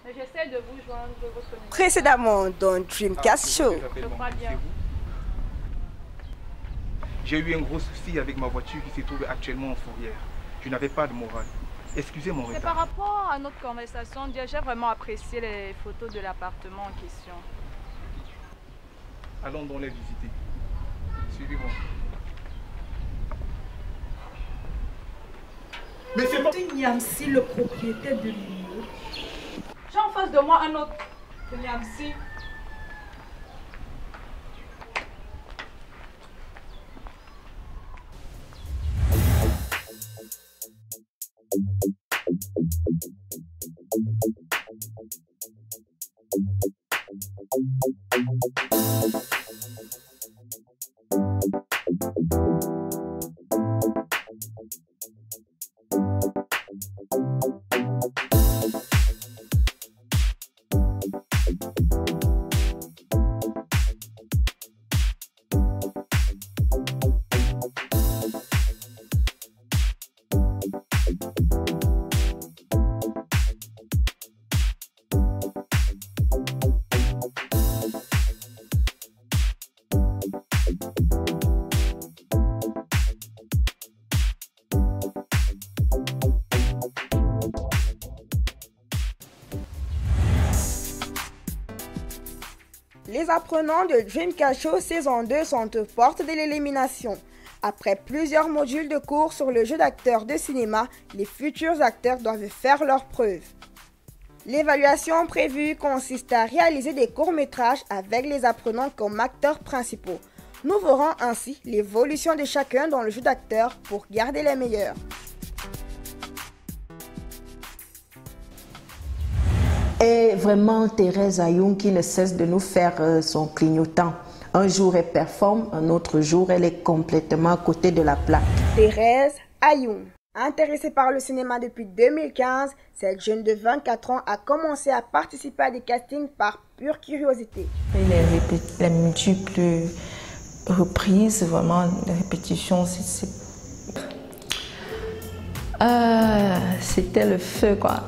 Mais j'essaie de vous joindre votre numéro. Précédemment dans Dreamcast Show. Je crois bien. J'ai eu un gros souci avec ma voiture qui s'est trouvée actuellement en fourrière. Je n'avais pas de morale. Excusez mon C'est par retard. rapport à notre conversation, j'ai vraiment apprécié les photos de l'appartement en question. Allons donc les visiter. Suivez-moi. Mais c'est pas Niamsi, le propriétaire de l'immeuble. J'ai en face de moi un autre de Niamsi. Les apprenants de Dreamcast Show saison 2 sont aux portes de l'élimination. Après plusieurs modules de cours sur le jeu d'acteur de cinéma, les futurs acteurs doivent faire leurs preuves. L'évaluation prévue consiste à réaliser des courts-métrages avec les apprenants comme acteurs principaux. Nous verrons ainsi l'évolution de chacun dans le jeu d'acteur pour garder les meilleurs. Et vraiment Thérèse Ayoun qui ne cesse de nous faire son clignotant. Un jour elle performe, un autre jour elle est complètement à côté de la plaque. Thérèse Ayoun. Intéressée par le cinéma depuis 2015, cette jeune de 24 ans a commencé à participer à des castings par pure curiosité. Les multiples reprises, vraiment, les répétitions, c'était le feu, quoi.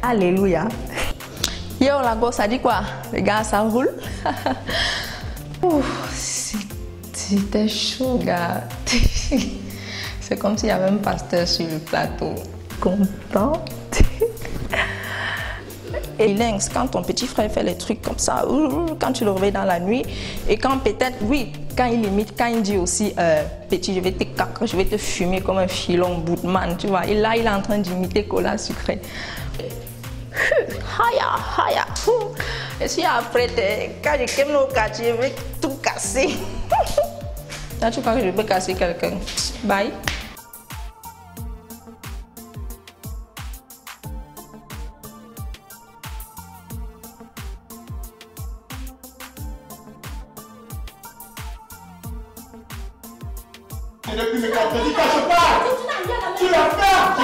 Alléluia. Yo, la gosse, ça dit quoi? Les gars, ça roule. C'était chaud, gars. C'est comme s'il y avait un pasteur sur le plateau. Content. Et lynx, quand ton petit frère fait les trucs comme ça, quand tu le réveilles dans la nuit, et quand peut-être, oui, quand il imite, quand il dit aussi, petit, je vais te caca, je vais te fumer comme un filon bootman, tu vois. Et là, il est en train d'imiter Cola sucré. Haya, haya. Et si après, quand je quitte au quartier, je vais tout casser. Là, tu crois que je peux casser quelqu'un? Bye. Tu n'es plus mes cartes, je dis pas, je pars. Tu la fermes,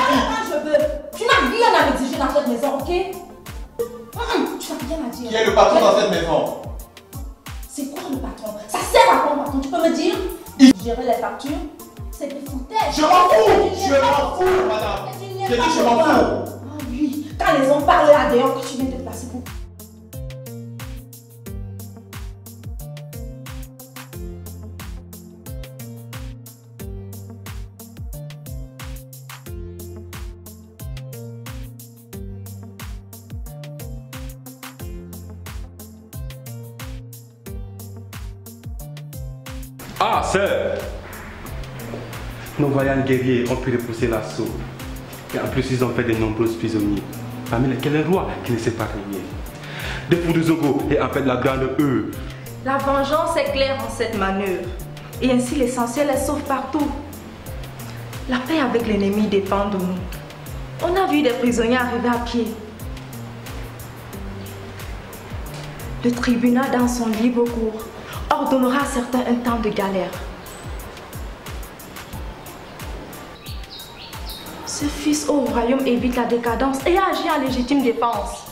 j'ai dit. Tu n'as rien à me dire dans cette maison, ok? Tu n'as rien à dire. Qui est le patron dans cette maison? C'est quoi le patron? Ça sert à quoi, patron? Tu peux me dire? Gérer les factures? C'est des foutaise. Je m'en fous! Je m'en fous, madame. J'ai dit je m'en fous. Ah oui, quand les hommes parlent là dehors, que tu viens te placer pour. Ah, sœur! Nos vaillants guerriers ont pu repousser l'assaut. Et en plus, ils ont fait de nombreux prisonniers. Parmi lesquels le roi qui ne s'est pas régné. Des fous de Zogo et en fait la grande E. La vengeance est claire en cette manœuvre. Et ainsi l'essentiel est sauf partout. La paix avec l'ennemi dépend de nous. On a vu des prisonniers arriver à pied. Le tribunal, dans son libre cours, ordonnera à certains un temps de galère. Ce fils au royaume évite la décadence et agit en légitime défense.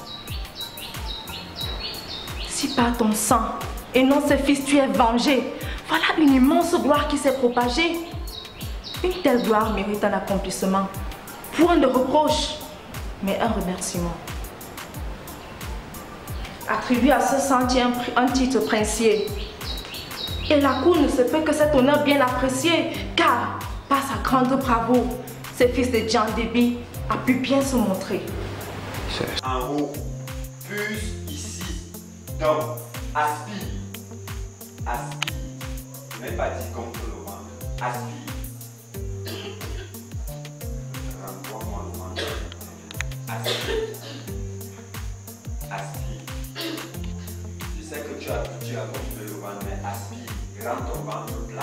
Si par ton sang et non ce fils tu es vengé, voilà une immense gloire qui s'est propagée. Une telle gloire mérite un accomplissement. Point de reproche, mais un remerciement. attribue à ce sentier un titre princier. Et la cour ne se peut que cet honneur bien apprécié, car par sa grande bravoure, ce fils de Jean Déby a pu bien se montrer. En haut, plus ici. Donc, aspire. Aspire. Je n'ai pas dit contre le ventre. Aspire. Renvoie-moi le ventre. Aspire. Aspire. Je sais que tu as habitué à gonfler le ventre, mais aspire. Rends ton ventre plat.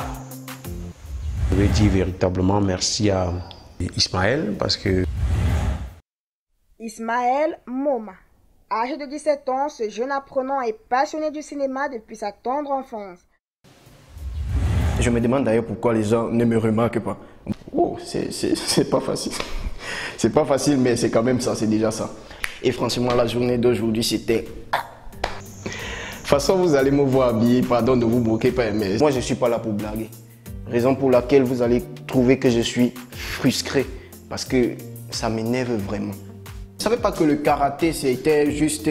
Je veux dire véritablement merci à Ismaël parce que... Ismaël Moma. Âgé de 17 ans, ce jeune apprenant est passionné du cinéma depuis sa tendre enfance. Je me demande d'ailleurs pourquoi les gens ne me remarquent pas. Oh, c'est pas facile. C'est pas facile, mais c'est quand même ça, c'est déjà ça. Et franchement, la journée d'aujourd'hui, c'était... De toute façon, vous allez me voir habillé, pardon de vous moquer, mais moi, je ne suis pas là pour blaguer. Raison pour laquelle vous allez trouver que je suis frustré, parce que ça m'énerve vraiment. Je ne savais pas que le karaté, c'était juste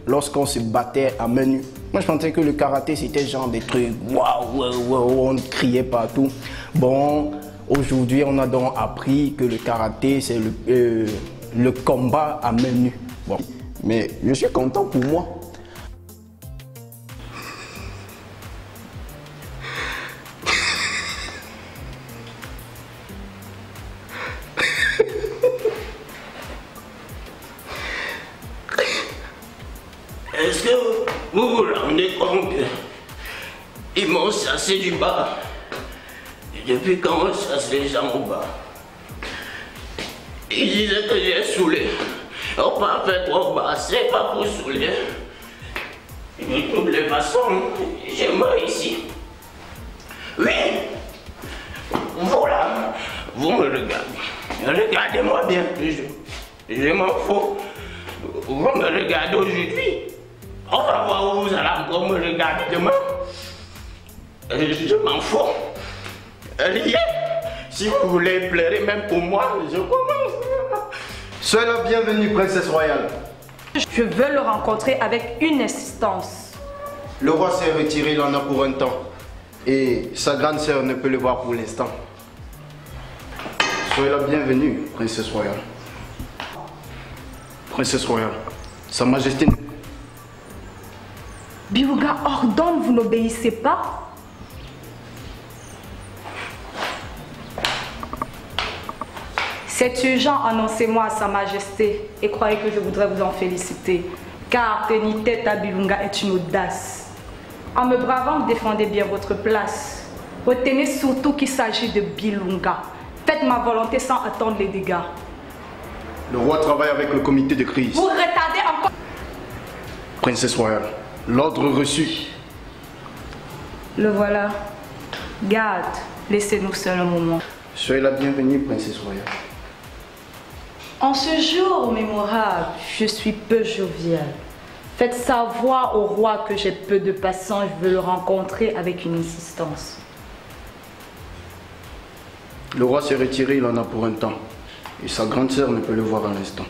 lorsqu'on se battait à main nue. Moi, je pensais que le karaté, c'était genre des trucs, waouh, on criait partout. Bon, aujourd'hui, on a donc appris que le karaté, c'est le combat à main nue. Bon, mais je suis content pour moi. Est-ce que vous vous rendez compte qu'ils m'ont chassé du bas? Depuis quand on chasse les gens au bas? Ils disaient que j'ai saoulé. On pas fait trop bas, c'est pas pour saouler. De toutes les façons, je meurs ici. Oui, voilà, vous me regardez. Regardez-moi bien, je m'en fous. Vous me regardez aujourd'hui. On va voir où vous allez encore me regarder demain. Je m'en fous. Riez. Si vous voulez pleurer même pour moi, je commence. Soyez la bienvenue, princesse royale. Je veux le rencontrer avec une insistance. Le roi s'est retiré, il en a pour un temps. Et sa grande sœur ne peut le voir pour l'instant. Soyez la bienvenue, princesse royale. Princesse royale, Sa Majesté... Bilouga ordonne, vous n'obéissez pas? C'est urgent, annoncez-moi à Sa Majesté et croyez que je voudrais vous en féliciter. Car tenir tête à Bilouga est une audace. En me bravant, vous défendez bien votre place. Retenez surtout qu'il s'agit de Bilouga. Faites ma volonté sans attendre les dégâts. Le roi travaille avec le comité de crise. Vous retardez encore. Princesse royale, l'ordre reçu. Le voilà. Garde, laissez-nous seul un moment. Soyez la bienvenue, princesse royale. En ce jour mémorable, je suis peu jovial. Faites savoir au roi que j'ai peu de patience, je veux le rencontrer avec une insistance. Le roi s'est retiré, il en a pour un temps. Et sa grande sœur ne peut le voir à l'instant.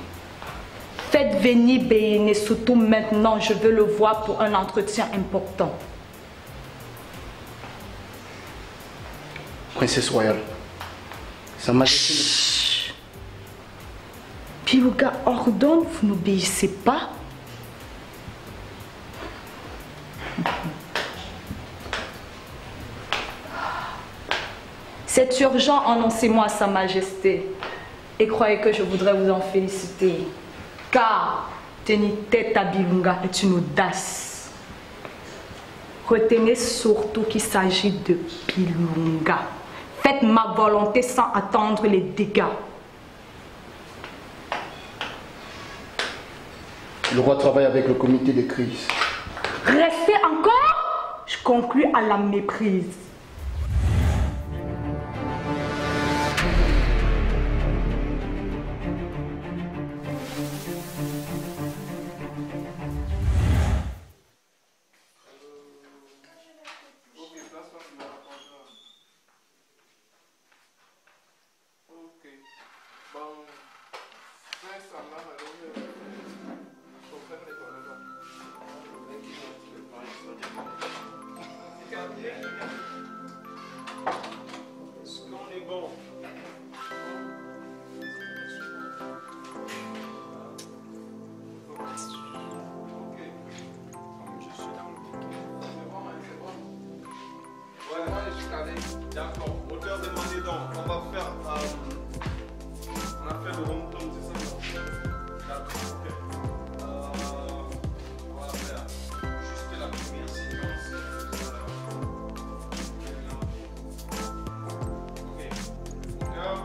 Faites venir Béhéné, surtout maintenant, je veux le voir pour un entretien important. Princesse royale, Sa Majesté... Bilouga ordonne, vous n'obéissez pas? C'est urgent, annoncez-moi à Sa Majesté. Et croyez que je voudrais vous en féliciter. Car tenir tête à Bilouga est une audace. Retenez surtout qu'il s'agit de Bilouga. Faites ma volonté sans attendre les dégâts. Le roi travaille avec le comité de crise. Restez encore, je conclus à la méprise. D'accord, moteur demandé donc. On va faire. On a fait le home tone, c'est ça? D'accord, ok. On va faire juste la première séquence. Ok, moteur.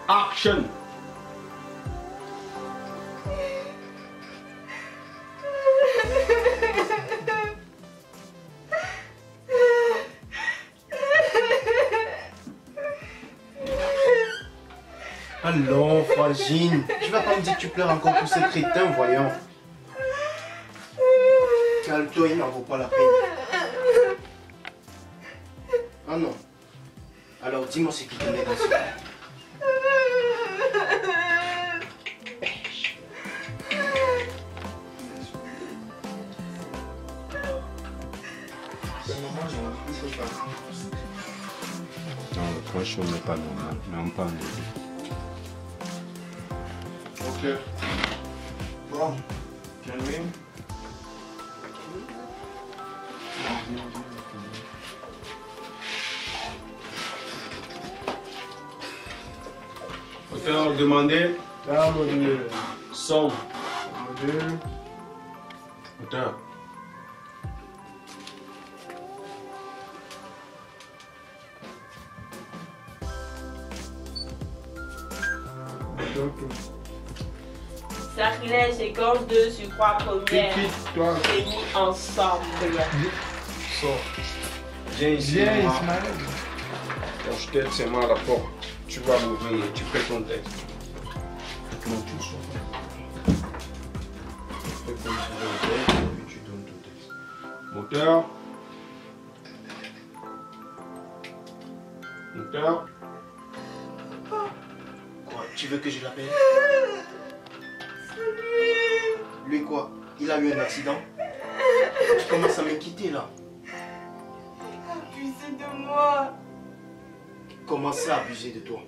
Action! Allons, fragile. Tu vas pas me dire que tu pleures encore pour ces crétins, voyons. Calme-toi, il n'en vaut pas la peine. Ah non. Alors dis-moi ce qui te met dans ce cas. Non, le crochet n'est pas normal, mais on peut enlever. Ok. Bon, calme. Auteur demandé. Là, module. Son. Module. Auteur. Sacrilège, séquence 2 sur 3 premières. Toi. C'est mis ensemble. Sors. Viens ici. Viens, Ismaël. Quand je t'aide, c'est moi à la porte. Tu vas m'ouvrir et tu fais ton texte. Non, tu sors. Fais comme tu veux le texte et puis tu donnes ton texte. Moteur. Moteur. Quoi? Tu veux que je l'appelle? Lui quoi? Il a eu un accident? Tu commences à m'inquiéter là. Abusé de moi. Comment ça abuser de toi?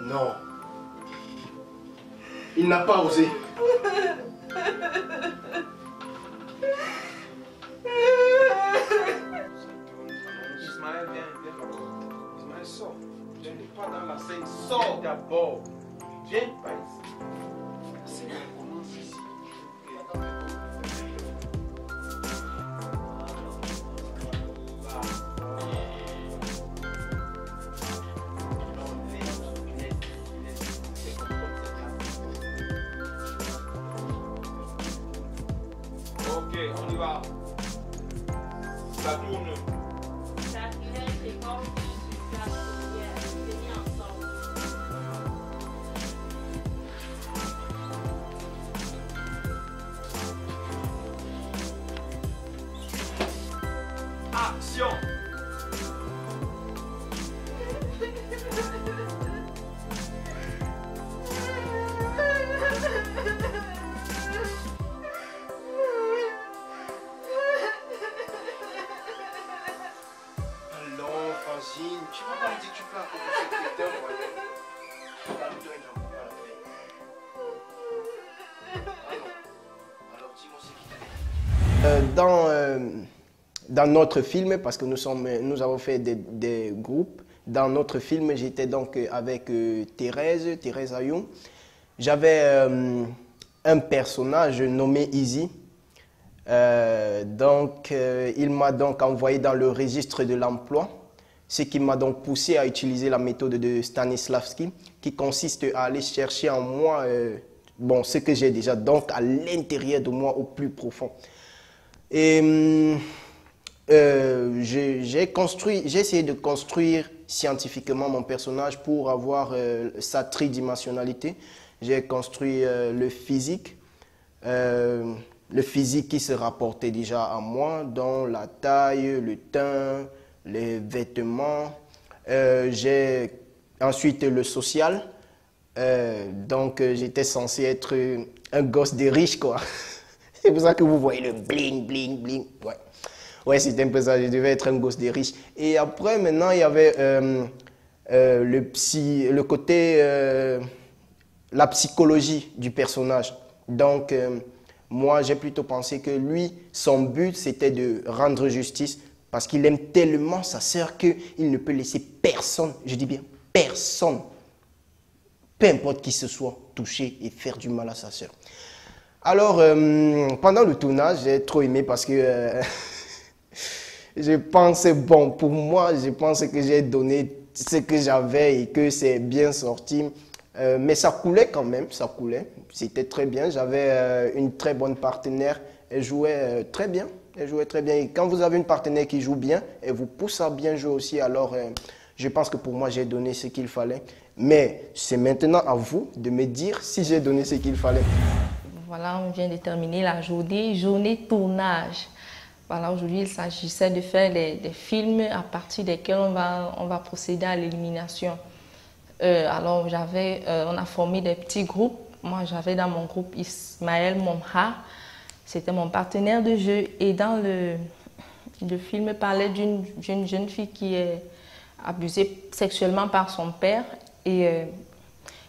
Non. Il n'a pas osé. Ismaël, viens. Ismaël, sors. Tu n'es pas dans la scène. Sors d'abord. Viens, pas ici. C'est là, on commence ici. Ok, on y va. Ça tourne. Action. Alors, Francine, tu vas pas me dire que tu peux accomplir ce putain, voilà. Calme-toi, il n'en faut pas la peine. Alors, dis-moi ce qui t'arrive. Dans notre film, parce que nous avons fait des groupes, dans notre film, j'étais donc avec Thérèse Ayoun. J'avais un personnage nommé Easy. Il m'a donc envoyé dans le registre de l'emploi, ce qui m'a donc poussé à utiliser la méthode de Stanislavski, qui consiste à aller chercher en moi ce que j'ai déjà donc à l'intérieur de moi au plus profond. Et j'ai essayé de construire scientifiquement mon personnage pour avoir sa tridimensionnalité. J'ai construit le physique qui se rapportait déjà à moi, dont la taille, le teint, les vêtements. J'ai ensuite le social. J'étais censé être un gosse de riche, quoi. C'est pour ça que vous voyez le bling, bling, bling. Ouais, c'était un peu ça. Je devais être un gosse de riche. Et après, maintenant, il y avait le côté, la psychologie du personnage. Donc, moi, j'ai plutôt pensé que lui, son but, c'était de rendre justice parce qu'il aime tellement sa sœur qu'il ne peut laisser personne, je dis bien personne, peu importe qui ce soit, toucher et faire du mal à sa sœur. Alors, pendant le tournage, j'ai trop aimé parce que je pensais, bon, pour moi, je pense que j'ai donné ce que j'avais et que c'est bien sorti. Mais ça coulait quand même, ça coulait. C'était très bien. J'avais une très bonne partenaire. Elle jouait très bien. Elle jouait très bien. Et quand vous avez une partenaire qui joue bien, elle vous pousse à bien jouer aussi. Alors, je pense que pour moi, j'ai donné ce qu'il fallait. Mais c'est maintenant à vous de me dire si j'ai donné ce qu'il fallait. Voilà, on vient de terminer la journée tournage. Voilà, aujourd'hui, il s'agissait de faire des films à partir desquels on va procéder à l'élimination. Alors, on a formé des petits groupes. Moi, j'avais dans mon groupe Ismaël Momha. C'était mon partenaire de jeu. Et dans le film parlait d'une jeune fille qui est abusée sexuellement par son père. Et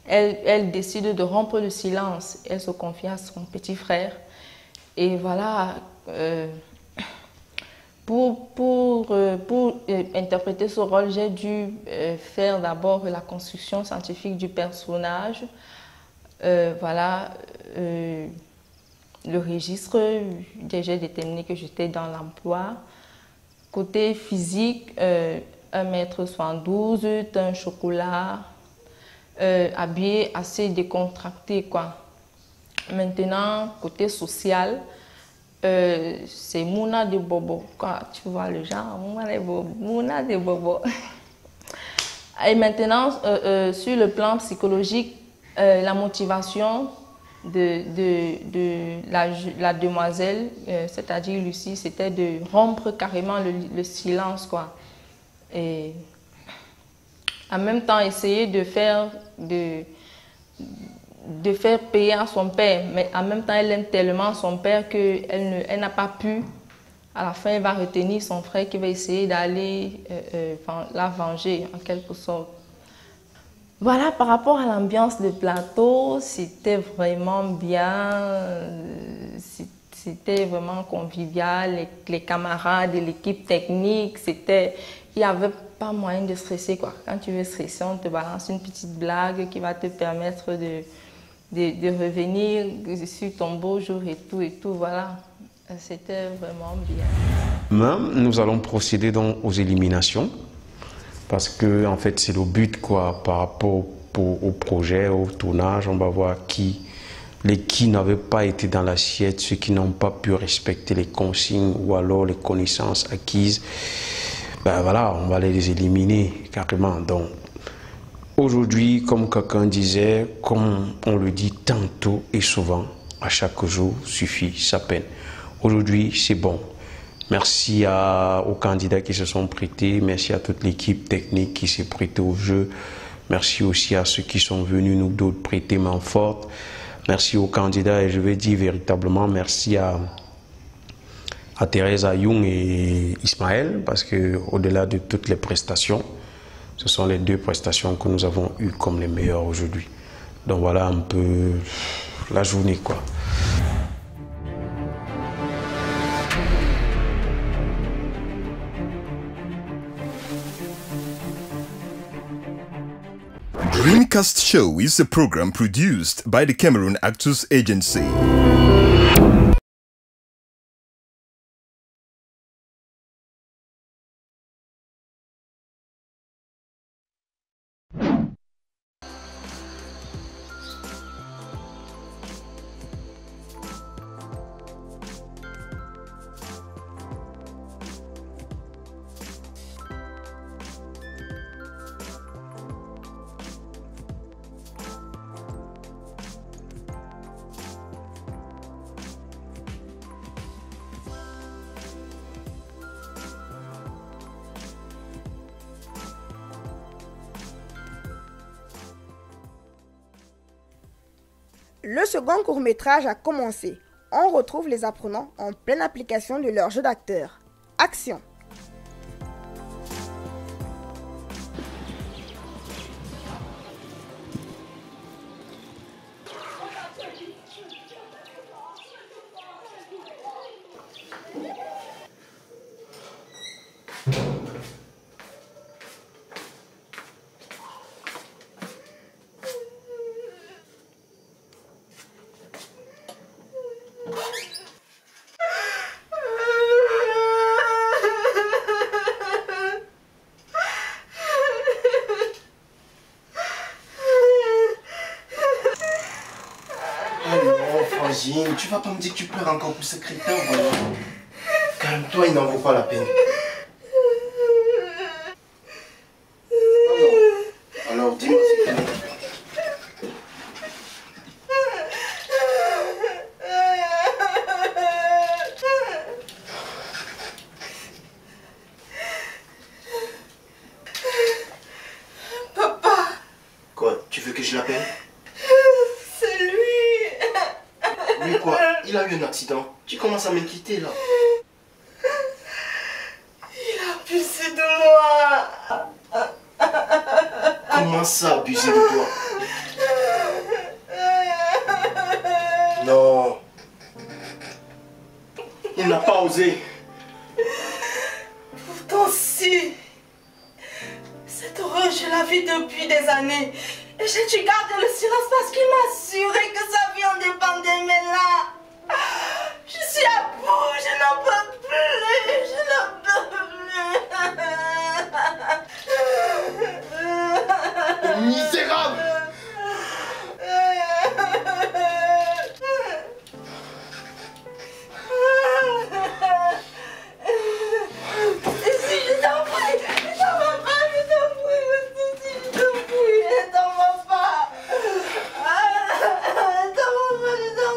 elle décide de rompre le silence. Elle se confie à son petit frère. Et voilà, pour interpréter ce rôle, j'ai dû faire d'abord la construction scientifique du personnage. Voilà, le registre, j'ai déterminé que j'étais dans l'emploi. Côté physique, 1m72, teint chocolat, habillé assez décontracté, quoi. Maintenant, côté social, c'est Mouna de Bobo, quoi. Tu vois le genre, Mouna de Bobo. Et maintenant, sur le plan psychologique, la motivation de la demoiselle, c'est-à-dire Lucie, c'était de rompre carrément le silence, quoi. Et en même temps, essayer de faire payer à son père, mais en même temps, elle aime tellement son père qu'elle n'a pas pu. À la fin, elle va retenir son frère qui va essayer d'aller la venger, en quelque sorte. Voilà, par rapport à l'ambiance de plateau, c'était vraiment bien, c'était vraiment convivial, les camarades et l'équipe technique, il n'y avait pas moyen de stresser, quoi. Quand tu veux stresser, on te balance une petite blague qui va te permettre de revenir sur ton beau jour et tout, voilà. C'était vraiment bien. Nous allons procéder donc aux éliminations. Parce que en fait, c'est le but, quoi, par rapport au projet, au tournage. On va voir qui les qui n'avaient pas été dans l'assiette, ceux qui n'ont pas pu respecter les consignes ou alors les connaissances acquises, ben voilà, on va les éliminer carrément. Donc aujourd'hui, comme quelqu'un disait, comme on le dit tantôt et souvent, à chaque jour suffit sa peine. Aujourd'hui, c'est bon. Merci aux candidats qui se sont prêtés, merci à toute l'équipe technique qui s'est prêtée au jeu, merci aussi à ceux qui sont venus nous d'autres prêter main forte. Merci aux candidats et je vais dire véritablement merci à Thérèse Ayoung et Ismaël parce que au-delà de toutes les prestations, ce sont les deux prestations que nous avons eues comme les meilleures aujourd'hui. Donc voilà un peu la journée quoi. Dreamcast Show is a program produced by the Cameroon Actors Agency. Le second court-métrage a commencé. On retrouve les apprenants en pleine application de leur jeu d'acteur. Action! Tu vas pas me dire que tu pleures encore pour ce crétin, voilà. Calme-toi, il n'en vaut pas la peine. Alors dis-moi si tu Papa. Quoi, tu veux que je l'appelle? C'est lui. Lui quoi? Il a eu un accident. Tu commences à m'inquiéter là. Il a abusé de moi. Comment ça, abuser de toi? Non. Il n'a pas osé. Pourtant si. Cette horreur, je la vis depuis des années. Et j'ai dû garder le silence parce qu'il m'a assuré que sa vie en dépendait. Mais là, je suis à bout, je n'en peux plus, je n'en peux plus. Misérable! Si, je t'en prie, ne t'en vas pas, je t'en prie, si, je t'en prie, ne t'en vas pas. Ne t'en vas pas, je t'en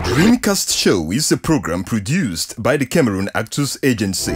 Dreamcast Show is a program produced by the Cameroon Actors Agency.